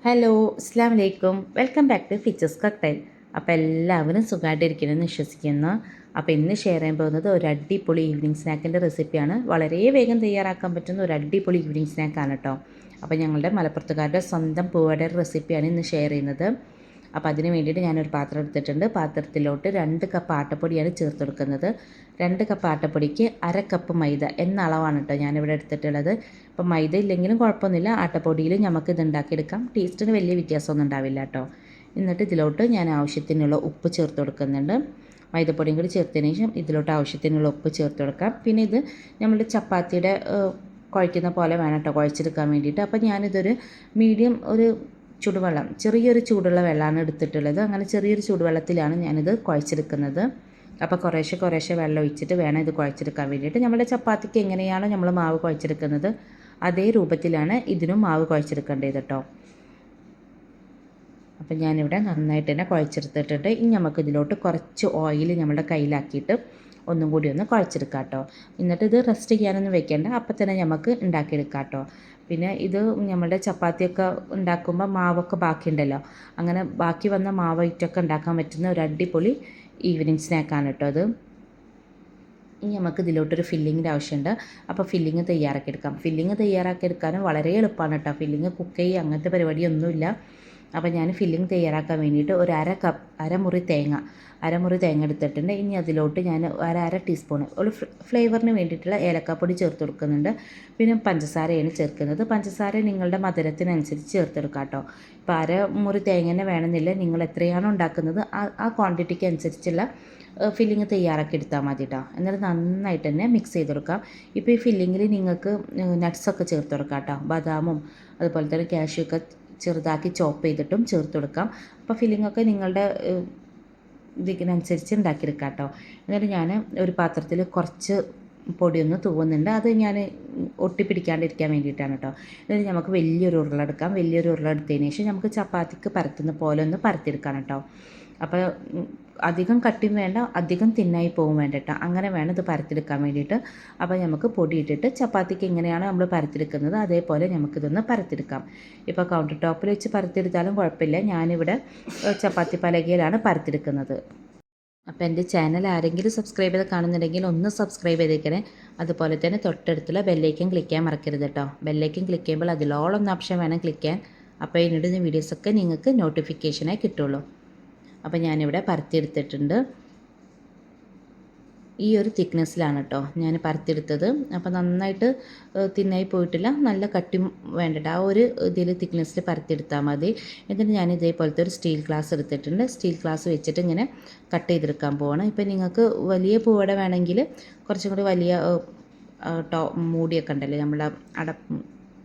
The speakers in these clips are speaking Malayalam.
ഹലോ, അസ്സാം വലൈക്കും. Welcome back to features cocktail. അപ്പോൾ എല്ലാവരും സുഖമായിട്ടിരിക്കണമെന്ന് വിശ്വസിക്കുന്നു. അപ്പോൾ ഇന്ന് ഷെയർ ചെയ്യാൻ പോകുന്നത് ഒരു അടിപൊളി ഈവനിങ് സ്നാക്കിൻ്റെ റെസിപ്പിയാണ്. വളരെ വേഗം തയ്യാറാക്കാൻ പറ്റുന്ന ഒരു അടിപൊളി ഈവനിങ് സ്നാക്കാണ് കേട്ടോ. അപ്പോൾ ഞങ്ങളുടെ മലപ്പുറത്തുകാരുടെ സ്വന്തം പൂവടയുടെ റെസിപ്പിയാണ് ഇന്ന് ഷെയർ ചെയ്യുന്നത്. അപ്പോൾ അതിന് വേണ്ടിയിട്ട് ഞാനൊരു പാത്രം എടുത്തിട്ടുണ്ട്. പാത്രത്തിലോട്ട് 2 കപ്പ് ആട്ടപ്പൊടിയാണ് ചേർത്ത് കൊടുക്കുന്നത്. 2 കപ്പ് ആട്ടപ്പൊടിക്ക് അര കപ്പ് മൈദ എന്ന അളവാണ് കേട്ടോ ഞാനിവിടെ എടുത്തിട്ടുള്ളത്. അപ്പോൾ മൈദ ഇല്ലെങ്കിലും കുഴപ്പമൊന്നുമില്ല, ആട്ടപ്പൊടിയിൽ നമുക്ക് ഇത് ഉണ്ടാക്കിയെടുക്കാം. ടേസ്റ്റിന് വലിയ വ്യത്യാസമൊന്നും ഉണ്ടാവില്ല കേട്ടോ. എന്നിട്ട് ഇതിലോട്ട് ഞാൻ ആവശ്യത്തിനുള്ള ഉപ്പ് ചേർത്ത് കൊടുക്കുന്നുണ്ട്. മൈദപ്പൊടിയും കൂടി ചേർത്തതിന് ശേഷം ഇതിലോട്ട് ആവശ്യത്തിനുള്ള ഉപ്പ് ചേർത്ത് കൊടുക്കാം. പിന്നെ ഇത് നമ്മുടെ ചപ്പാത്തിയുടെ കുഴയ്ക്കുന്ന പോലെ വേണം കേട്ടോ കുഴച്ചെടുക്കാൻ വേണ്ടിയിട്ട്. അപ്പോൾ ഞാനിതൊരു മീഡിയം ഒരു ചൂടുവെള്ളം, ചെറിയൊരു ചൂടുള്ള വെള്ളമാണ് എടുത്തിട്ടുള്ളത്. അങ്ങനെ ചെറിയൊരു ചൂടുവെള്ളത്തിലാണ് ഞാനിത് കുഴച്ചെടുക്കുന്നത്. അപ്പോൾ കുറേശ്ശെ വെള്ളം ഒഴിച്ചിട്ട് വേണം ഇത് കുഴച്ചെടുക്കാൻ വേണ്ടിയിട്ട്. നമ്മുടെ ചപ്പാത്തിക്ക് എങ്ങനെയാണോ നമ്മൾ മാവ് കുഴച്ചെടുക്കുന്നത് അതേ രൂപത്തിലാണ് ഇതിനും മാവ് കുഴച്ചെടുക്കേണ്ടത് കേട്ടോ. അപ്പം ഞാനിവിടെ നന്നായിട്ട് തന്നെ കുഴച്ചെടുത്തിട്ടുണ്ട്. ഇനി നമുക്ക് ഇതിലോട്ട് കുറച്ച് ഓയിൽ നമ്മുടെ കയ്യിലാക്കിയിട്ട് ഒന്നും കൂടി ഒന്ന് കുഴച്ചെടുക്കാം കേട്ടോ. എന്നിട്ട് ഇത് റെസ്റ്റ് ചെയ്യാനൊന്നും വെക്കേണ്ട, അപ്പം തന്നെ നമുക്ക് ഉണ്ടാക്കിയെടുക്കാം കേട്ടോ. പിന്നെ ഇത് നമ്മുടെ ചപ്പാത്തിയൊക്കെ ഉണ്ടാക്കുമ്പോൾ മാവൊക്കെ ബാക്കിയുണ്ടല്ലോ, അങ്ങനെ ബാക്കി വന്ന മാവായിട്ടൊക്കെ ഉണ്ടാക്കാൻ പറ്റുന്ന ഒരു അടിപൊളി ഈവനിങ് സ്നാക്കാണ് കേട്ടോ അത്. ഇനി നമുക്ക് ഇതിലോട്ടൊരു ഫില്ലിങ്ങിൻ്റെ ആവശ്യമുണ്ട്. അപ്പോൾ ഫില്ലിങ് തയ്യാറാക്കിയെടുക്കാം. ഫില്ലിങ് തയ്യാറാക്കിയെടുക്കാനും വളരെ എളുപ്പമാണ് കേട്ടോ. ഫില്ലിങ് കുക്ക് ചെയ്യുക അങ്ങനത്തെ പരിപാടിയൊന്നുമില്ല. അപ്പോൾ ഞാൻ ഫില്ലിങ് തയ്യാറാക്കാൻ വേണ്ടിയിട്ട് ഒരു അരമുറി തേങ്ങ എടുത്തിട്ടുണ്ട്. ഇനി അതിലോട്ട് ഞാൻ അര ടീസ്പൂൺ ഒരു ഫ്ലേവറിന് വേണ്ടിയിട്ടുള്ള ഏലക്കാപ്പൊടി ചേർത്ത് കൊടുക്കുന്നുണ്ട്. പിന്നെ പഞ്ചസാരയാണ് ചേർക്കുന്നത്. പഞ്ചസാര നിങ്ങളുടെ മധുരത്തിനനുസരിച്ച് ചേർത്തെടുക്കാം കേട്ടോ. ഇപ്പോൾ അരമുറി തേങ്ങ തന്നെ വേണമെന്നില്ല, നിങ്ങൾ എത്രയാണോ ഉണ്ടാക്കുന്നത് ആ ക്വാണ്ടിറ്റിക്ക് അനുസരിച്ചുള്ള ഫില്ലിങ് തയ്യാറാക്കി എടുത്താൽ മതി കേട്ടോ. എന്നിട്ട് നന്നായിട്ട് തന്നെ മിക്സ് ചെയ്ത് കൊടുക്കാം. ഇപ്പോൾ ഈ ഫില്ലിങ്ങിൽ നിങ്ങൾക്ക് നട്ട്സൊക്കെ ചേർത്ത് കൊടുക്കാം കേട്ടോ. ബദാമും അതുപോലെ തന്നെ കാഷ്യൂ ഒക്കെ ചെറുതാക്കി ചോപ്പ് ചെയ്തിട്ടും ചേർത്ത് കൊടുക്കാം. അപ്പോൾ ഫില്ലിങ്ങൊക്കെ നിങ്ങളുടെ ഇതിനനുസരിച്ച് ഉണ്ടാക്കിയെടുക്കാം കേട്ടോ. എന്നിട്ട് ഞാൻ ഒരു പാത്രത്തിൽ കുറച്ച് പൊടിയൊന്ന് തൂവുന്നുണ്ട്. അത് ഞാൻ ഒട്ടിപ്പിടിക്കാണ്ടിരിക്കാൻ വേണ്ടിയിട്ടാണ് കേട്ടോ. എന്നിട്ട് നമുക്ക് വലിയൊരു ഉരുളെടുക്കാം. വലിയൊരു ഉരുളെടുത്തതിന് ശേഷം നമുക്ക് ചപ്പാത്തിക്ക് പരത്തുന്ന പോലെ ഒന്ന് പരത്തിയെടുക്കാം കേട്ടോ. അപ്പോൾ അധികം കട്ടിയും വേണ്ട, അധികം തിന്നായി പോകും വേണ്ട കേട്ടോ. അങ്ങനെ വേണം ഇത് പരത്തിയെടുക്കാൻ വേണ്ടിയിട്ട്. അപ്പോൾ നമുക്ക് പൊടി ഇട്ടിട്ട് ചപ്പാത്തിക്ക് എങ്ങനെയാണ് നമ്മൾ പരത്തിയെടുക്കുന്നത് അതേപോലെ നമുക്കിതൊന്ന് പരത്തിയെടുക്കാം. ഇപ്പോൾ കൗണ്ടർ ടോപ്പിൽ വെച്ച് പരത്തിയെടുത്താലും കുഴപ്പമില്ല. ഞാനിവിടെ ചപ്പാത്തി പലകയിലാണ് പരത്തിയെടുക്കുന്നത്. അപ്പോൾ എൻ്റെ ചാനൽ ആരെങ്കിലും സബ്സ്ക്രൈബ് ചെയ്ത് കാണുന്നുണ്ടെങ്കിൽ ഒന്ന് സബ്സ്ക്രൈബ് ചെയ്തേക്കണേ. അതുപോലെ തന്നെ തൊട്ടടുത്തുള്ള ബെല്ലൈക്കൻ ക്ലിക്ക് ചെയ്യാൻ മറക്കരുത് കേട്ടോ. ബെല്ലൈക്കൻ ക്ലിക്ക് ചെയ്യുമ്പോൾ അതിലോളം ഓപ്ഷൻ വേണം ക്ലിക്ക് ചെയ്യാൻ. അപ്പോൾ ഇടുന്ന വീഡിയോസൊക്കെ നിങ്ങൾക്ക് നോട്ടിഫിക്കേഷനായി കിട്ടുള്ളൂ. അപ്പോൾ ഞാനിവിടെ പരത്തിയെടുത്തിട്ടുണ്ട്. ഈ ഒരു തിക്നെസ്സിലാണ് കേട്ടോ ഞാൻ പരത്തിയെടുത്തത്. അപ്പോൾ നന്നായിട്ട് തിന്നായി പോയിട്ടില്ല, നല്ല കട്ടിയും വേണ്ടിയിട്ട് ആ ഒരു ഇതിൽ തിക്നെസ്സിൽ പരത്തിയെടുത്താൽ മതി. എന്നിട്ട് ഞാൻ ഇതേപോലത്തെ ഒരു സ്റ്റീൽ ഗ്ലാസ് എടുത്തിട്ടുണ്ട്. സ്റ്റീൽ ഗ്ലാസ് വെച്ചിട്ട് ഇങ്ങനെ കട്ട് ചെയ്തെടുക്കാൻ പോവാണ്. ഇപ്പോൾ നിങ്ങൾക്ക് വലിയ പൂവട വേണമെങ്കിൽ കുറച്ചും കൂടി വലിയ മൂടിയൊക്കെ ഉണ്ടല്ലോ, നമ്മുടെ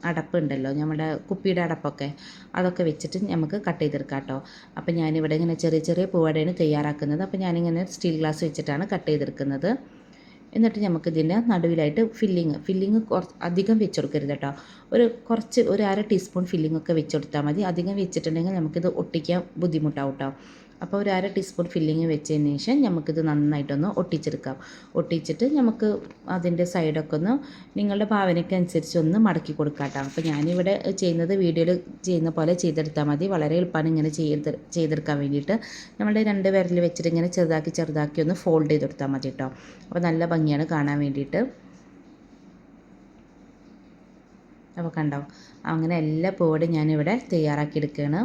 അടപ്പ് ഉണ്ടല്ലോ, നമ്മുടെ കുപ്പിയുടെ അടപ്പൊക്കെ, അതൊക്കെ വെച്ചിട്ട് നമുക്ക് കട്ട് ചെയ്തെടുക്കാം കേട്ടോ. അപ്പോൾ ഞാനിവിടെ ഇങ്ങനെ ചെറിയ ചെറിയ പൂവടയാണ് തയ്യാറാക്കുന്നത്. അപ്പോൾ ഞാനിങ്ങനെ സ്റ്റീൽ ഗ്ലാസ് വെച്ചിട്ടാണ് കട്ട് ചെയ്തെടുക്കുന്നത്. എന്നിട്ട് നമുക്കിതിൻ്റെ നടുവിലായിട്ട് ഫില്ലിങ് കുറച്ച് അധികം വെച്ച് കൊടുക്കരുത് കേട്ടോ. ഒരു അര ടീസ്പൂൺ ഫില്ലിങ്ങൊക്കെ വെച്ച് കൊടുത്താൽ മതി. അധികം വെച്ചിട്ടുണ്ടെങ്കിൽ നമുക്കിത് ഒട്ടിക്കാൻ ബുദ്ധിമുട്ടാവും കേട്ടോ. അപ്പോൾ ഒരു അര ടീസ്പൂൺ ഫില്ലിങ് വെച്ചതിന് ശേഷം നമുക്കിത് നന്നായിട്ടൊന്ന് ഒട്ടിച്ചെടുക്കാം. ഒട്ടിച്ചിട്ട് നമുക്ക് അതിൻ്റെ സൈഡൊക്കെ ഒന്ന് നിങ്ങളുടെ ഭാവനയ്ക്കനുസരിച്ച് ഒന്ന് മടക്കി കൊടുക്കാം കേട്ടോ. അപ്പോൾ ഞാനിവിടെ ചെയ്യുന്നത് വീഡിയോയിൽ ചെയ്യുന്ന പോലെ ചെയ്തെടുത്താൽ മതി. വളരെ എളുപ്പമാണ് ഇങ്ങനെ ചെയ്തെടുക്കാൻ വേണ്ടിയിട്ട്. നമ്മളുടെ 2 വിരൽ വെച്ചിട്ട് ഇങ്ങനെ ചെറുതാക്കി ഒന്ന് ഫോൾഡ് ചെയ്തെടുത്താൽ മതി കേട്ടോ. അപ്പോൾ നല്ല ഭംഗിയാണ് കാണാൻ വേണ്ടിയിട്ട്. അപ്പോൾ കണ്ടോ, അങ്ങനെ എല്ലാ പൂവോടും ഞാനിവിടെ തയ്യാറാക്കിയെടുക്കുകയാണ്.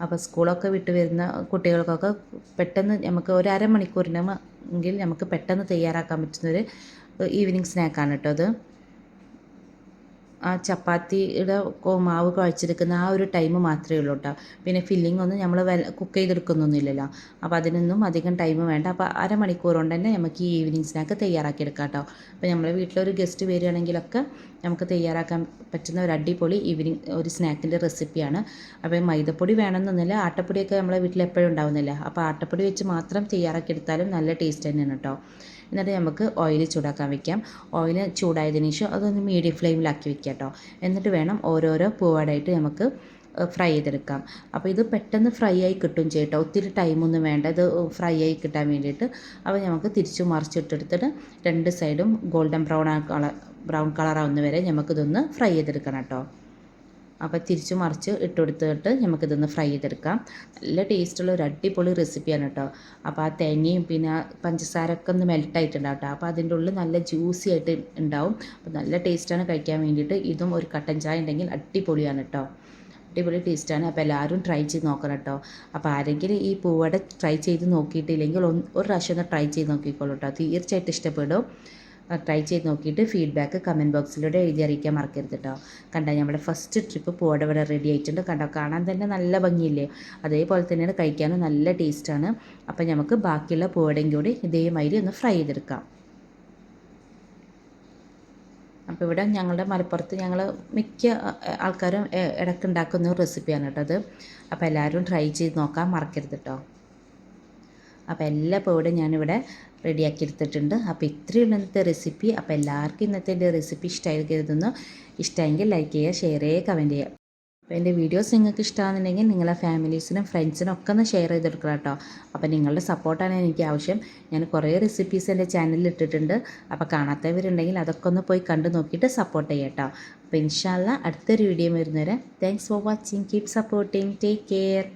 അപ്പോൾ സ്കൂളൊക്കെ വിട്ട് വരുന്ന കുട്ടികൾക്കൊക്കെ പെട്ടെന്ന് നമുക്ക് ഒരു അരമണിക്കൂറിനെങ്കിൽ നമുക്ക് പെട്ടെന്ന് തയ്യാറാക്കാൻ പറ്റുന്നൊരു ഈവനിങ് സ്നാക്കാണ് കേട്ടോ അത്. ആ ചപ്പാത്തിയുടെ മാവ് കുഴച്ചെടുക്കുന്ന ആ ഒരു ടൈം മാത്രമേ ഉള്ളൂ കേട്ടോ. പിന്നെ ഫില്ലിംഗ് ഒന്നും നമ്മൾ കുക്ക് ചെയ്തെടുക്കുന്നൊന്നുമില്ലല്ലോ, അപ്പോൾ അതിനൊന്നും അധികം ടൈം വേണ്ട. അപ്പോൾ അരമണിക്കൂർ കൊണ്ട് തന്നെ നമുക്ക് ഈ ഈവനിങ് സ്നാക്ക് തയ്യാറാക്കിയെടുക്കാം കേട്ടോ. അപ്പോൾ നമ്മുടെ വീട്ടിലൊരു ഗസ്റ്റ് വരികയാണെങ്കിലൊക്കെ നമുക്ക് തയ്യാറാക്കാൻ പറ്റുന്ന ഒരു അടിപൊളി ഈവനിങ് ഒരു സ്നാക്കിൻ്റെ റെസിപ്പിയാണ്. അപ്പോൾ മൈദപ്പൊടി വേണമെന്നൊന്നുമില്ല, ആട്ടപ്പൊടിയൊക്കെ നമ്മളെ വീട്ടിൽ എപ്പോഴും ഉണ്ടാവുന്നില്ല. അപ്പോൾ ആട്ടപ്പൊടി വെച്ച് മാത്രം തയ്യാറാക്കിയെടുത്താലും നല്ല ടേസ്റ്റ് തന്നെയാണ് കേട്ടോ. എന്നിട്ട് നമുക്ക് ഓയിൽ ചൂടാക്കാൻ വെക്കാം. ഓയിൽ ചൂടായതിനു ശേഷം അതൊന്ന് മീഡിയം ഫ്ലെയിമിലാക്കി വെക്കാം കേട്ടോ. എന്നിട്ട് വേണം ഓരോരോ പൂവടായിട്ട് നമുക്ക് ഫ്രൈ ചെയ്തെടുക്കാം. അപ്പോൾ ഇത് പെട്ടെന്ന് ഫ്രൈ ആയി കിട്ടും ചെയ്യട്ടോ, ഒത്തിരി ടൈമൊന്നും വേണ്ട ഇത് ഫ്രൈ ആയി കിട്ടാൻ വേണ്ടിയിട്ട്. അപ്പോൾ നമുക്ക് തിരിച്ചു മറിച്ചിട്ടെടുത്തിട്ട് 2 സൈഡും ഗോൾഡൻ ബ്രൗൺ കളറാവുന്ന വരെ നമുക്കിതൊന്ന് ഫ്രൈ ചെയ്തെടുക്കണം കേട്ടോ. അപ്പോൾ തിരിച്ചു മറിച്ച് ഇട്ട് കൊടുത്തിട്ട് നമുക്കിതൊന്ന് ഫ്രൈ ചെയ്തെടുക്കാം. നല്ല ടേസ്റ്റുള്ള ഒരു അടിപൊളി റെസിപ്പിയാണ് കേട്ടോ. അപ്പോൾ ആ തേങ്ങയും പിന്നെ പഞ്ചസാരയൊക്കെ ഒന്ന് മെൽട്ടായിട്ടുണ്ടാവും കേട്ടോ. അപ്പോൾ അതിൻ്റെ ഉള്ളിൽ നല്ല ജ്യൂസി ആയിട്ട് ഉണ്ടാവും. അപ്പോൾ നല്ല ടേസ്റ്റാണ് കഴിക്കാൻ വേണ്ടിയിട്ട്. ഇതും ഒരു കട്ടൻ ചായ ഉണ്ടെങ്കിൽ അടിപൊളിയാണ് കേട്ടോ. അടിപൊളി ടേസ്റ്റാണ്. അപ്പോൾ എല്ലാവരും ട്രൈ ചെയ്ത് നോക്കണം കേട്ടോ. അപ്പോൾ ആരെങ്കിലും ഈ പൂവട ട്രൈ ചെയ്ത് നോക്കിയിട്ടില്ലെങ്കിൽ ഒരു പ്രാവശ്യം ഒന്ന് ട്രൈ ചെയ്ത് നോക്കിക്കോളൂ കേട്ടോ. തീർച്ചയായിട്ടും ഇഷ്ടപ്പെടും. ട്രൈ ചെയ്ത് നോക്കിയിട്ട് ഫീഡ്ബാക്ക് കമൻറ്റ് ബോക്സിലൂടെ എഴുതി അറിയിക്കാൻ മറക്കരുത് കേട്ടോ. കണ്ടോ നമ്മുടെ ഫസ്റ്റ് ട്രിപ്പ് പൂവട ഇവിടെ റെഡി ആയിട്ടുണ്ട്. കണ്ടോ കാണാൻ തന്നെ നല്ല ഭംഗിയില്ലേ? അതേപോലെ തന്നെയാണ് കഴിക്കാനും നല്ല ടേസ്റ്റാണ്. അപ്പോൾ നമുക്ക് ബാക്കിയുള്ള പൂവടയും കൂടി ഇതേമാതിരി ഒന്ന് ഫ്രൈ ചെയ്തെടുക്കാം. അപ്പോൾ ഇവിടെ ഞങ്ങളുടെ മലപ്പുറത്ത് ഞങ്ങൾ മിക്ക ആൾക്കാരും ഇടയ്ക്ക് ഉണ്ടാക്കുന്ന ഒരു റെസിപ്പിയാണ് കേട്ടോ അത്. അപ്പോൾ എല്ലാവരും ട്രൈ ചെയ്ത് നോക്കാൻ മറക്കരുത് കേട്ടോ. അപ്പോൾ എല്ലാ പൂവടയും ഞാനിവിടെ റെഡിയാക്കി എടുത്തിട്ടുണ്ട്. അപ്പോൾ ഇത്രയുള്ള ഇന്നത്തെ റെസിപ്പി. അപ്പോൾ എല്ലാവർക്കും ഇന്നത്തെ എൻ്റെ റെസിപ്പി ഇഷ്ടമായി കരുതുന്നു. ഇഷ്ടമെങ്കിൽ ലൈക്ക് ചെയ്യുക, ഷെയർ ചെയ്യുക, കമൻറ്റ് ചെയ്യുക. അപ്പോൾ എൻ്റെ വീഡിയോസ് നിങ്ങൾക്ക് ഇഷ്ടമാണെന്നുണ്ടെങ്കിൽ നിങ്ങളെ ഫാമിലീസിനും ഫ്രണ്ട്സിനും ഒക്കെ ഒന്ന് ഷെയർ ചെയ്ത് കൊടുക്കണം കേട്ടോ. അപ്പോൾ നിങ്ങളുടെ സപ്പോർട്ടാണ് എനിക്ക് ആവശ്യം. ഞാൻ കുറേ റെസിപ്പീസ് എൻ്റെ ചാനലിൽ ഇട്ടിട്ടുണ്ട്. അപ്പോൾ കാണാത്തവരുണ്ടെങ്കിൽ അതൊക്കെ ഒന്ന് പോയി കണ്ടു നോക്കിയിട്ട് സപ്പോർട്ട് ചെയ്യാം കേട്ടോ. അപ്പോൾ ഇൻഷാ അല്ലാഹ് അടുത്തൊരു വീഡിയോ വരുന്നവരെ thanks for watching. Keep supporting. Take care.